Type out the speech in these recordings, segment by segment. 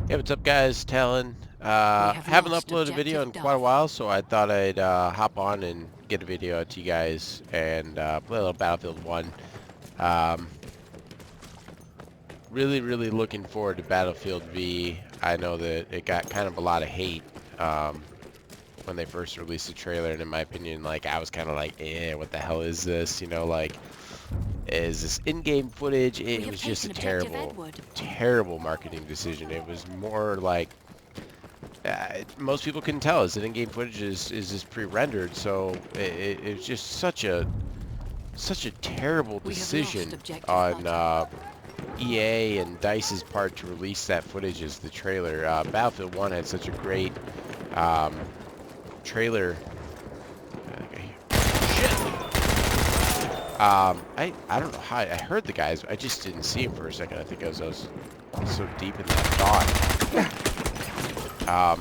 Hey, what's up, guys? Talon. We have Haven't lost uploaded a video objective in quite a Duff. while, so I thought I'd hop on and get a video out to you guys and play a little Battlefield 1. Um, really looking forward to Battlefield V. I know that it got kind of a lot of hate um, when they first released the trailer, and in my opinion, like, I was kind of like, what the hell is this? You know, like, is this in-game footage? We It have was just a taken objective terrible, Edward. terrible marketing decision. It was more like most people can tell is that in-game footage is just pre-rendered, so it's just such a terrible We have lost decision objective on Butter. EA and DICE's part to release that footage as the trailer. Battlefield 1 had such a great um, trailer. Shit. I don't know how I heard the guys. I just didn't see him for a second. I think I was so deep in that thought.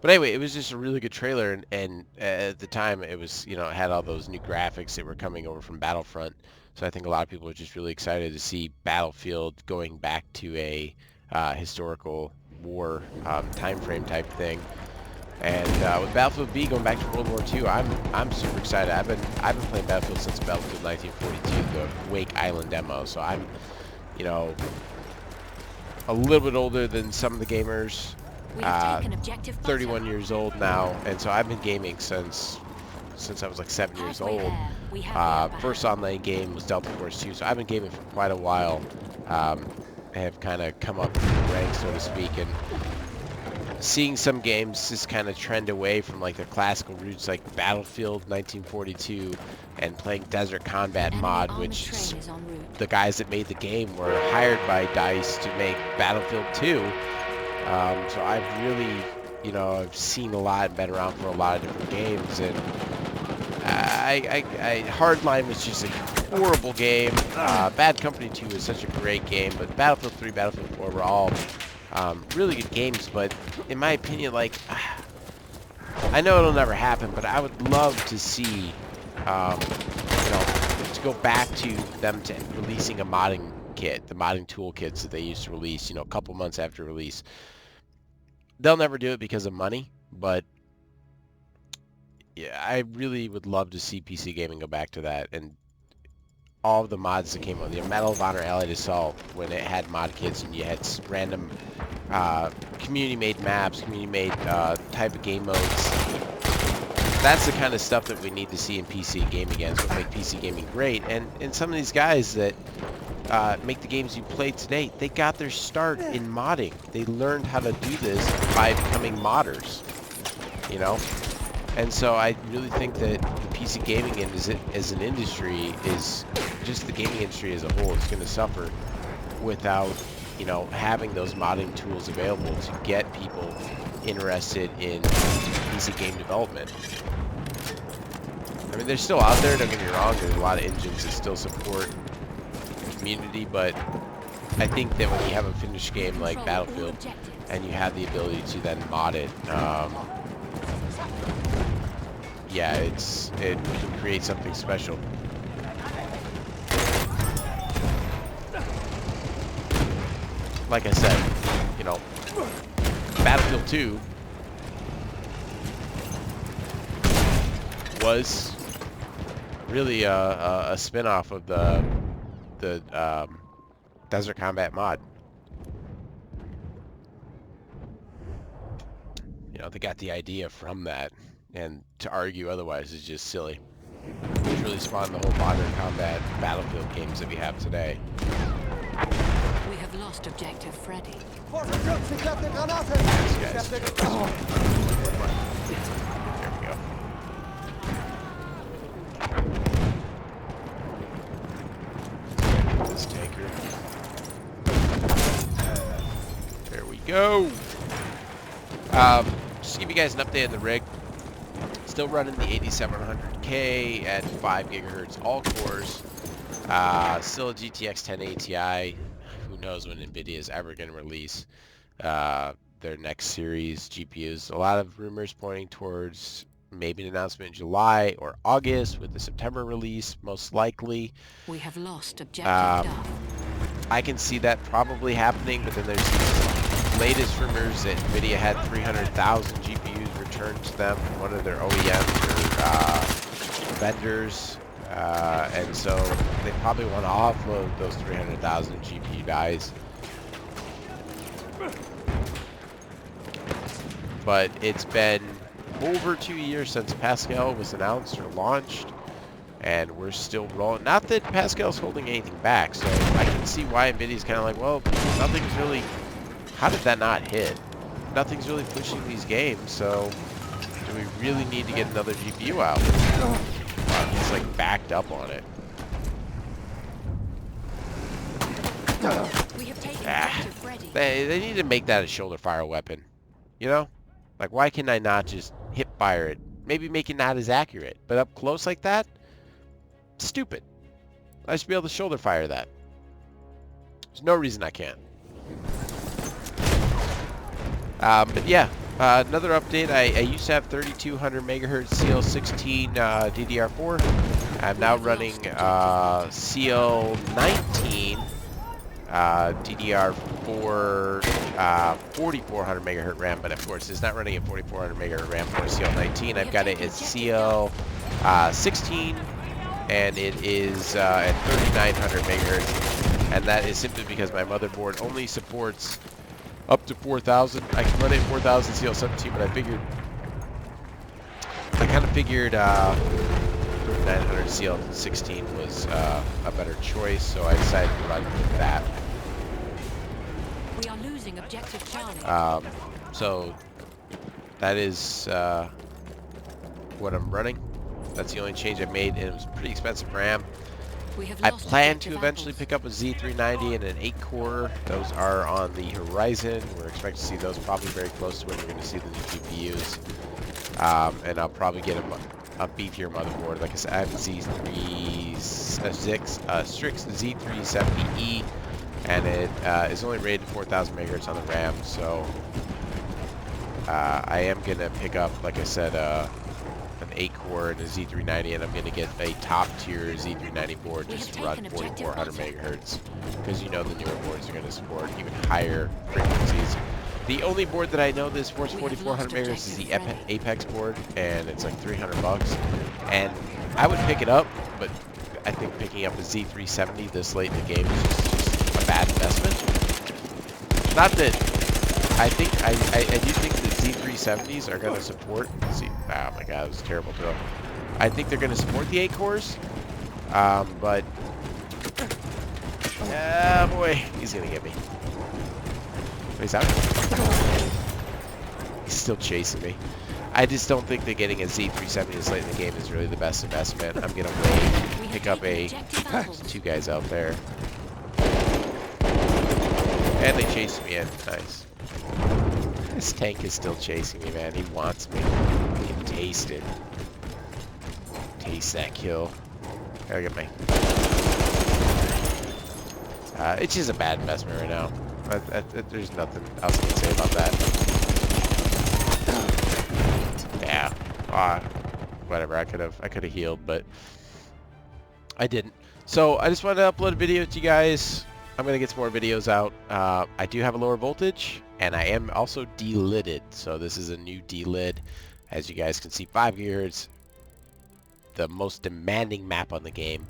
But anyway, it was just a really good trailer, and at the time, it was, you know, it had all those new graphics that were coming over from Battlefront. So I think a lot of people were just really excited to see Battlefield going back to a historical war time frame type thing. And with Battlefield V going back to World War II, I'm super excited. I've been playing Battlefield since Battlefield 1942, the Wake Island demo. So I'm, you know, a little bit older than some of the gamers. We have taken objective Butter. 31 years old now, and so I've been gaming since I was like 7 years Halfway old. there, we have the upper First hand. online game was Delta Force 2, so I've been gaming for quite a while. I have kind of come up through the ranks, so to speak, and seeing some games just kind of trend away from like the classical roots like Battlefield 1942 and playing Desert Combat Enemy mod, armored which train is en route. the guys that made the game were hired by DICE to make Battlefield 2. So I've really, you know, I've seen a lot and been around for a lot of different games, and Hardline was just a horrible game. Bad Company 2 was such a great game, but Battlefield 3, Battlefield 4 were all really good games. But in my opinion, like, I know it'll never happen, but I would love to see, you know, to go back to them to releasing a modding kit, the modding toolkits that they used to release, you know, a couple months after release. They'll never do it because of money, but yeah, I really would love to see PC gaming go back to that, and all of the mods that came out, the Medal of Honor Allied Assault, when it had mod kits and you had random community-made maps, community-made type of game modes. That's the kind of stuff that we need to see in PC gaming again. So make PC gaming great. And some of these guys that make the games you play today, they got their start in modding. They learned how to do this by becoming modders, you know? And so I really think that the PC gaming as an industry is just the gaming industry as a whole is going to suffer without, you know, having those modding tools available to get people interested in PC game development. I mean, they're still out there, don't get me wrong, there's a lot of engines that still support the community, but I think that when you have a finished game like Control all Battlefield objectives. and you have the ability to then mod it, yeah, it can create something special. Like I said, you know, Battlefield 2 was really a spin-off of the Desert Combat mod. You know, they got the idea from that, and to argue otherwise is just silly. It's really spawned the whole modern combat Battlefield games that we have today. We have lost objective Freddy. These guys. There we go. This tanker. There we go. Just to give you guys an update on the rig. Still running the 8700K at 5 gigahertz all cores. Still a GTX 1080 Ti. Who knows when NVIDIA is ever going to release their next series GPUs. A lot of rumors pointing towards maybe an announcement in July or August with the September release, most likely. We have lost objective Um, Duff. I can see that probably happening, but then there's these latest rumors that NVIDIA had 300,000 GPUs returned to them from one of their OEMs or vendors, and so they probably want to offload those 300,000 GPU dies. But it's been over 2 years since Pascal was announced or launched, and we're still rolling. Not that Pascal's holding anything back, so I can see why NVIDIA's kind of like, well, nothing's really, how did that not hit? Nothing's really pushing these games, so do we really need to get another GPU out? Wow, he's like backed up on it. We have taken objective ready. They need to make that a shoulder fire weapon, you know? Like, why can I not just hip fire it? Maybe make it not as accurate, but up close like that? Stupid. I should be able to shoulder fire that. There's no reason I can't. But yeah, another update. I used to have 3200 megahertz CL16 DDR4. I'm now running CL19 DDR4 4400 megahertz RAM, but of course it's not running at 4400 megahertz RAM for CL19. I've got it at CL16, and it is at 3900 megahertz, and that is simply because my motherboard only supports up to 4000. I can run it at 4000 CL17, but I kind of figured 3900 CL16 was a better choice, so I decided to run with that. We are losing objective Charlie. So that is what I'm running. That's the only change I've made, and it was pretty expensive RAM. We have I lost plan objective to eventually apples. pick up a Z390 and an 8-core. Those are on the horizon. We're expecting to see those probably very close to when we're going to see the new GPUs. And I'll probably get a beefier motherboard. Like I said, I have a Strix Z370E, and it is only rated 4000 megahertz on the RAM. So I am going to pick up, like I said, an 8-core and a Z390, and I'm going to get a top-tier Z390 board just to run 4400 megahertz, because you know the newer boards are going to support even higher frequencies. The only board that I know that supports 4400 megahertz is the Apex board, and it's like $300, and I would pick it up, but I think picking up a Z370 this late in the game is just a bad investment. Not that I do think the Z370s are going to support. See, oh my god, that was a terrible throw. I think they're going to support the 8 cores, but boy, he's going to get me. He's out. He's still chasing me. I just don't think that getting a Z370 this late in the game is really the best investment. I'm going to wait, pick up a. There's 2 guys out there, and they chased me in. Nice. This tank is still chasing me, man. He wants me. He can taste it. Taste that kill. Gotta get me. It's just a bad investment right now. There's nothing else I can say about that. Yeah. Whatever. I could have healed, but I didn't. So I just wanted to upload a video to you guys. I'm gonna get some more videos out. I do have a lower voltage, and I am also delidded. So this is a new delid. As you guys can see, 5 gigahertz, the most demanding map on the game,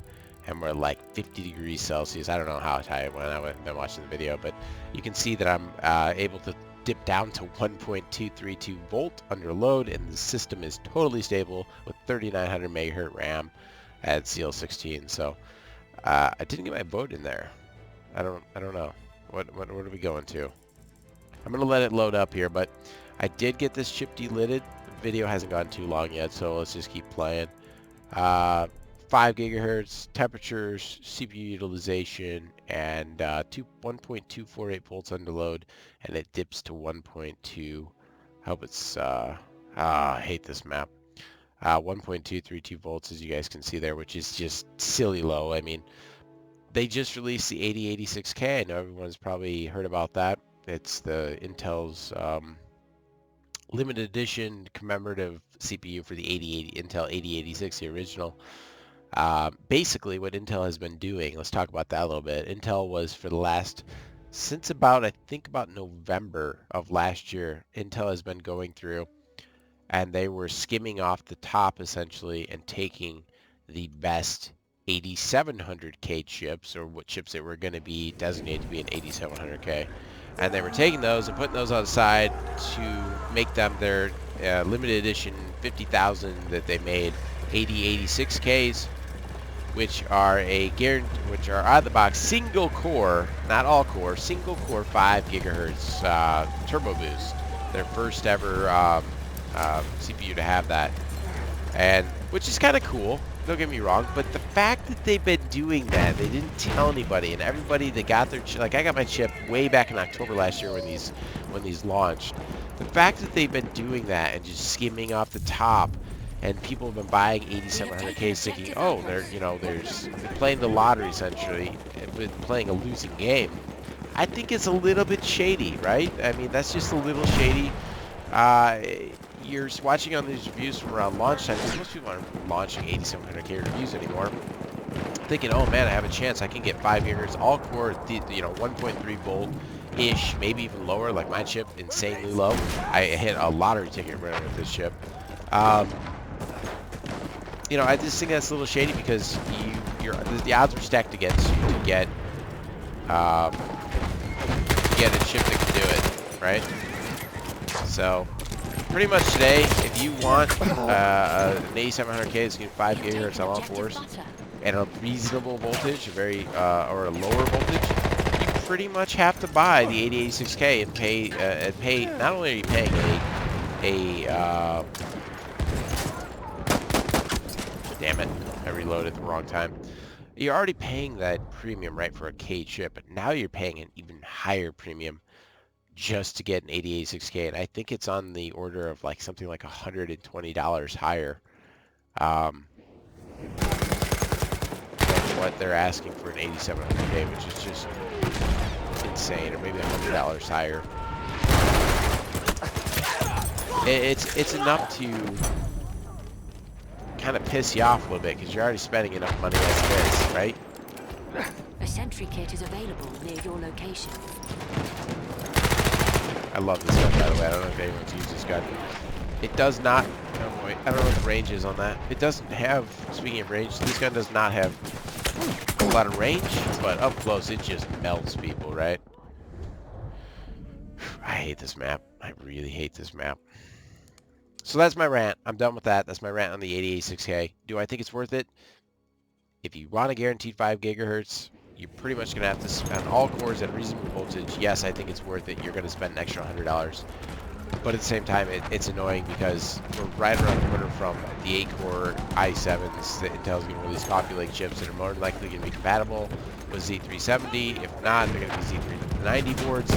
and we're like 50 degrees Celsius. I don't know how high it went. I haven't been watching the video, but you can see that I'm able to dip down to 1.232 volt under load, and the system is totally stable with 3900 megahertz RAM at CL16. So I didn't get my boat in there. I don't know. What are we going to? I'm gonna let it load up here, but I did get this chip delidded. The video hasn't gone too long yet, so let's just keep playing. 5 gigahertz temperatures, CPU utilization, and 1.248 volts under load, and it dips to 1.2. I hope it's I hate this map. 1.232 volts, as you guys can see there, which is just silly low. I mean, they just released the 8086K. I know everyone's probably heard about that. It's the Intel's limited edition commemorative CPU for the Intel 8086, the original. Basically, what Intel has been doing, let's talk about that a little bit. Intel was for the last, since about, I think about November of last year, Intel has been going through and they were skimming off the top essentially and taking the best 8700K chips, or what chips that were going to be designated to be an 8700K. And they were taking those and putting those on the side to make them their limited edition 50,000 that they made 8086Ks, which are which are out of the box single core, not all core, single core 5 gigahertz turbo boost. Their first ever CPU to have that, and which is kind of cool. Don't get me wrong, but the fact that they've been doing that, they didn't tell anybody, and everybody that got their like I got my chip way back in October last year when these launched. The fact that they've been doing that and just skimming off the top, and people have been buying 8700Ks thinking, oh, they're playing the lottery essentially, with playing a losing game. I think it's a little bit shady, right? I mean, that's just a little shady. You're watching on these reviews from around launch time, because most people aren't launching 8700K reviews anymore, thinking, oh man, I have a chance, I can get 5 gigahertz all core, 1.3 volt ish, maybe even lower, like my chip, insanely low. I hit a lottery ticket running with this chip. I just think that's a little shady, because the odds are stacked against you to get a chip that can do it, right? So pretty much today, if you want an 8700K that's getting 5 gigahertz on all fours and a reasonable voltage, or a lower voltage, you pretty much have to buy the 8086K and pay. Not only are you paying damn it, I reloaded at the wrong time. You're already paying that premium, right, for a K chip, but now you're paying an even higher premium just to get an 8086K, and I think it's on the order of like something like $120 higher than what they're asking for an 8700K, which is just insane, or maybe $100 higher. It's enough to kind of piss you off a little bit, because you're already spending enough money as it is, right? A sentry kit is available near your location. I love this gun, by the way. I don't know if anyone's used this gun. It does not... Oh, wait, I don't know what the range is on that. It doesn't have... Speaking of range, this gun does not have a lot of range, but up close, it just melts people, right? I hate this map. I really hate this map. So that's my rant. I'm done with that. That's my rant on the 8086K. Do I think it's worth it? If you want a guaranteed 5 gigahertz, you're pretty much going to have to spend all cores at a reasonable voltage. Yes, I think it's worth it. You're going to spend an extra $100. But at the same time, it's annoying, because we're right around the corner from the 8-core i7s that Intel's going to release Coffee Lake chips that are more than likely going to be compatible with Z370. If not, they're going to be Z390 boards.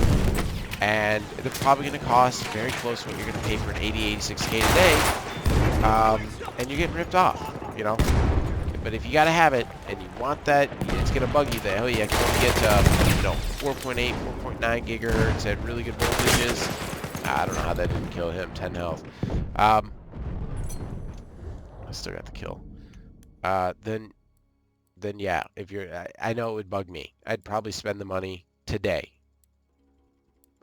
And they're probably going to cost very close to what you're going to pay for an 8086K today. And you're getting ripped off, But if you gotta have it and you want that, it's gonna bug you that, oh yeah, I can only get to 4.8, 4.9 gigahertz at really good voltages. I don't know how that didn't kill him. 10 health. I still got the kill. Then yeah, if I know it would bug me. I'd probably spend the money today.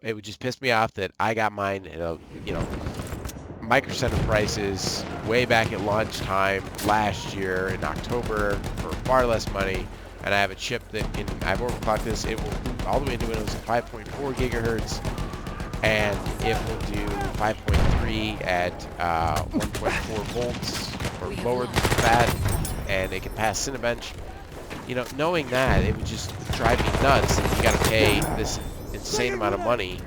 It would just piss me off that I got mine at micro center prices way back at launch time last year in October for far less money, and I have a chip that I've overclocked this. It will boot all the way into Windows at 5.4 gigahertz, and it will do 5.3 at 1.4 volts or lower than that, and it can pass Cinebench. Knowing that, it would just drive me nuts that you got to pay this insane amount of money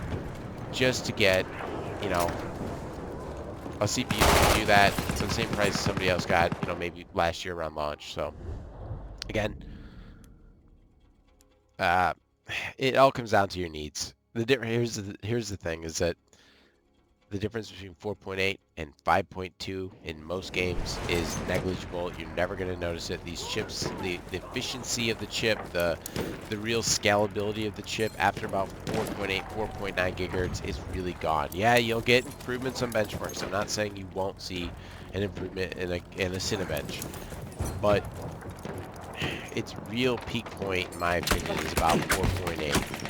just to get, a CPU can do that for the same price as somebody else got, maybe last year around launch. So, again, it all comes down to your needs. Here's the thing, is that the difference between 4.8 and 5.2 in most games is negligible. You're never going to notice it. These chips, the efficiency of the chip, the real scalability of the chip after about 4.8, 4.9 gigahertz is really gone. Yeah, you'll get improvements on benchmarks. I'm not saying you won't see an improvement in a Cinebench, but its real peak point, in my opinion, is about 4.8.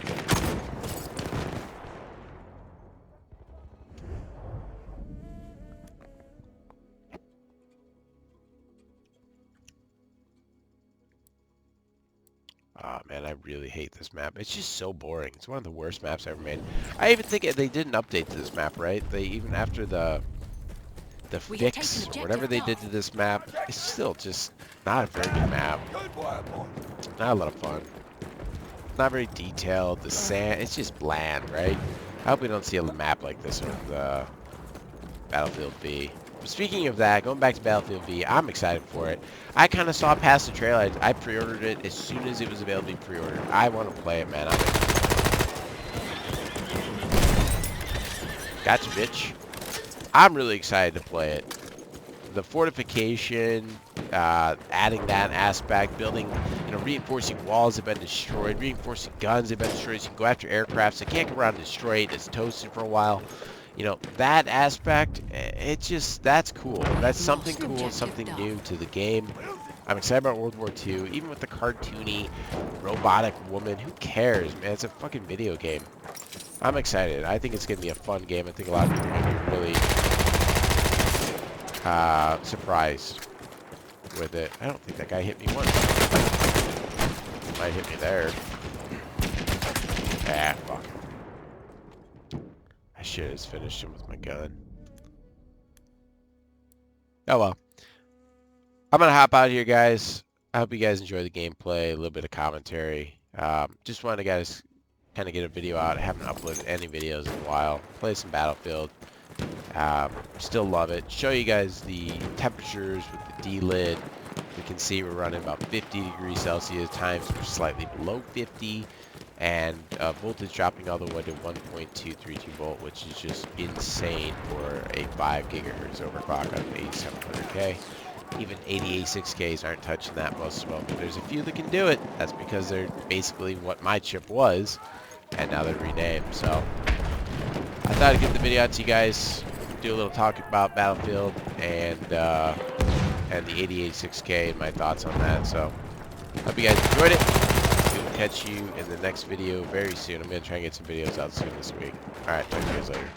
Oh man, I really hate this map. It's just so boring. It's one of the worst maps I ever made. I even think they did an update to this map, right? They even after the We have taken fix or objective whatever they did to Duff. this map, it's still just not a very good map. Not a lot of fun. Not very detailed. The sand, it's just bland, right? I hope we don't see a map like this with Battlefield V. But speaking of that, going back to Battlefield V, I'm excited for it. I kind of saw it past the trailer. I pre-ordered it as soon as it was available to be pre-ordered. I want to play it, man. Gotcha, bitch. I'm really excited to play it. The fortification, adding that aspect, building, reinforcing walls have been destroyed, reinforcing guns have been destroyed. So you can go after aircrafts. So you can't go around and destroy it. It's toasted for a while. That aspect, that's cool. That's something cool, something new to the game. I'm excited about World War II, even with the cartoony robotic woman. Who cares, man? It's a fucking video game. I'm excited. I think it's going to be a fun game. I think a lot of people are going to be really surprised with it. I don't think that guy hit me once. Might hit me there. Ah, fuck. I should have finished him with my gun. Oh well. I'm going to hop out here, guys. I hope you guys enjoy the gameplay, a little bit of commentary. Just wanted to guys kind of get a video out. I haven't uploaded any videos in a while. Play some Battlefield. Still love it. Show you guys the temperatures with the D-lid. We can see we're running about 50 degrees Celsius. Times we're slightly below 50. And voltage dropping all the way to 1.232 volt, which is just insane for a 5 gigahertz overclock on an 8700K. Even 8086Ks aren't touching that most of them. There's a few that can do it. That's because they're basically what my chip was, and now they're renamed. So I thought I'd get the video out to you guys, do a little talk about Battlefield and the 8086K and my thoughts on that. So hope you guys enjoyed it. We will catch you in the next video very soon. I'm going to try and get some videos out soon this week. Alright, talk to you guys later.